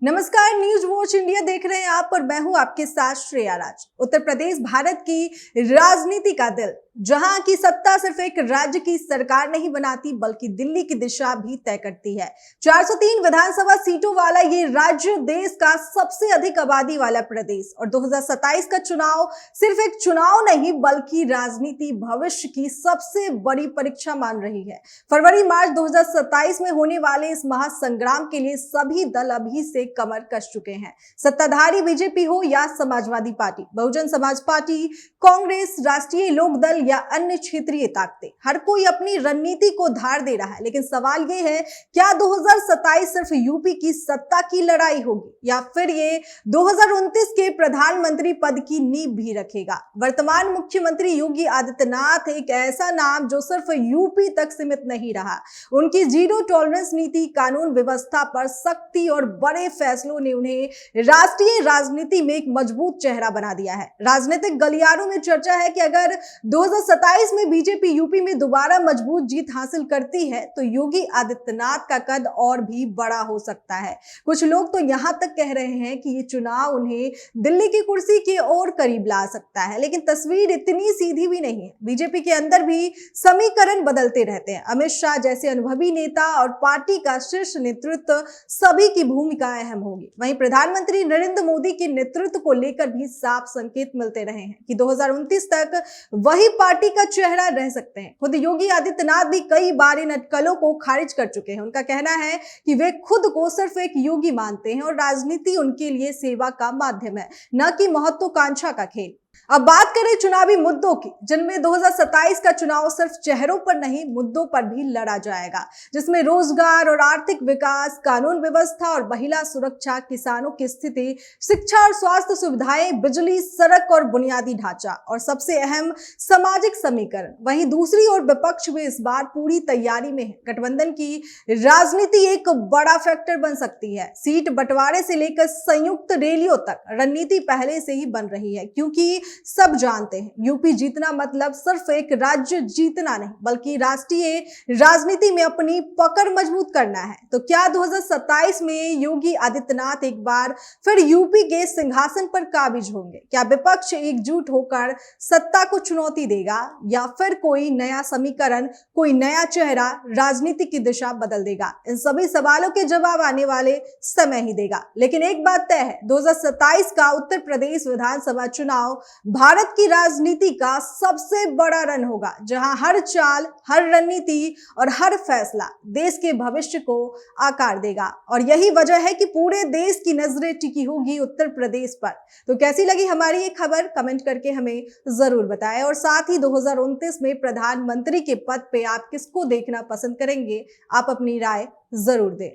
नमस्कार, news watch India देख रहे हैं आप और मैं हूं आपके साथ श्रेया राज। उत्तर प्रदेश भारत की राजनीति का दिल, जहां की सत्ता सिर्फ एक राज्य की सरकार नहीं बनाती बल्कि दिल्ली की दिशा भी तय करती है। 403 विधानसभा सीटों वाला ये राज्य देश का सबसे अधिक आबादी वाला प्रदेश और 2027 का चुनाव सिर्फ एक चुनाव नहीं बल्कि राजनीति भविष्य की सबसे बड़ी परीक्षा मान रही है। फरवरी मार्च 2027 में होने वाले इस महासंग्राम के लिए सभी दल अभी से कमर कस चुके हैं। सत्ताधारी बीजेपी हो या समाजवादी पार्टी, बहुजन समाज पार्टी, कांग्रेस, राष्ट्रीय लोक दल या अन्य क्षेत्रीय ताकतें, हर कोई अपनी रणनीति को धार दे रहा है। लेकिन सवाल यह है, क्या 2027 सिर्फ यूपी की सत्ता की लड़ाई होगी या फिर ये 2029 के प्रधानमंत्री पद की नींव भी रखेगा? वर्तमान मुख्यमंत्री योगी आदित्यनाथ एक ऐसा नाम जो सिर्फ यूपी तक सीमित नहीं रहा। उनकी जीरो टॉलरेंस नीति, कानून व्यवस्था पर सख्ती और बड़े फैसलों ने उन्हें राष्ट्रीय राजनीति में एक मजबूत चेहरा बना दिया है। राजनीतिक गलियारों में चर्चा है कि अगर 2027 में बीजेपी यूपी में दोबारा मजबूत जीत हासिल करती है तो योगी आदित्यनाथ का कद और भी बड़ा हो सकता है। कुछ लोग तो यहां तक कह रहे हैं कि ये चुनाव उन्हें दिल्ली की कुर्सी के और करीब ला सकता है। लेकिन तस्वीर इतनी सीधी भी नहीं है। बीजेपी के अंदर भी समीकरण बदलते रहते हैं। अमित शाह जैसे अनुभवी नेता और पार्टी का शीर्ष नेतृत्व, सभी की भूमिका अहम होगी। वहीं प्रधानमंत्री नरेंद्र मोदी के नेतृत्व को लेकर भी साफ संकेत मिलते रहे हैं कि 2029 तक वही पार्टी का चेहरा रह सकते हैं। खुद योगी आदित्यनाथ भी कई बार इन अटकलों को खारिज कर चुके हैं। उनका कहना है कि वे खुद को सिर्फ एक योगी मानते हैं और राजनीति उनके लिए सेवा का माध्यम है, न कि महत्वाकांक्षा का खेल। अब बात करें चुनावी मुद्दों की, जिनमें 2027 का चुनाव सिर्फ चेहरों पर नहीं मुद्दों पर भी लड़ा जाएगा, जिसमें रोजगार और आर्थिक विकास, कानून व्यवस्था और महिला सुरक्षा, किसानों की स्थिति, शिक्षा और स्वास्थ्य सुविधाएं, बिजली, सड़क और बुनियादी ढांचा और सबसे अहम सामाजिक समीकरण। वहीं दूसरी ओर विपक्ष भी इस बार पूरी तैयारी में है। गठबंधन की राजनीति एक बड़ा फैक्टर बन सकती है। सीट बंटवारे से लेकर संयुक्त रैलियों तक रणनीति पहले से ही बन रही है, क्योंकि सब जानते हैं यूपी जीतना मतलब सिर्फ एक राज्य जीतना नहीं बल्कि राष्ट्रीय राजनीति में अपनी पकड़ मजबूत करना है। तो क्या 2027 में योगी आदित्यनाथ एक बार फिर यूपी के सिंहासन पर काबिज होंगे? क्या विपक्ष एकजुट होकर सत्ता को चुनौती देगा या फिर कोई नया समीकरण, कोई नया चेहरा राजनीति की दिशा बदल देगा? इन सभी सवालों के जवाब आने वाले समय ही देगा। लेकिन एक बात तय है, 2027 का उत्तर प्रदेश विधानसभा चुनाव भारत की राजनीति का सबसे बड़ा रण होगा, जहां हर चाल, हर रणनीति और हर फैसला देश के भविष्य को आकार देगा। और यही वजह है कि पूरे देश की नजरें टिकी होगी उत्तर प्रदेश पर। तो कैसी लगी हमारी ये खबर? कमेंट करके हमें जरूर बताएं। और साथ ही 2029 में प्रधानमंत्री के पद पे आप किसको देखना पसंद करेंगे, आप अपनी राय जरूर दें।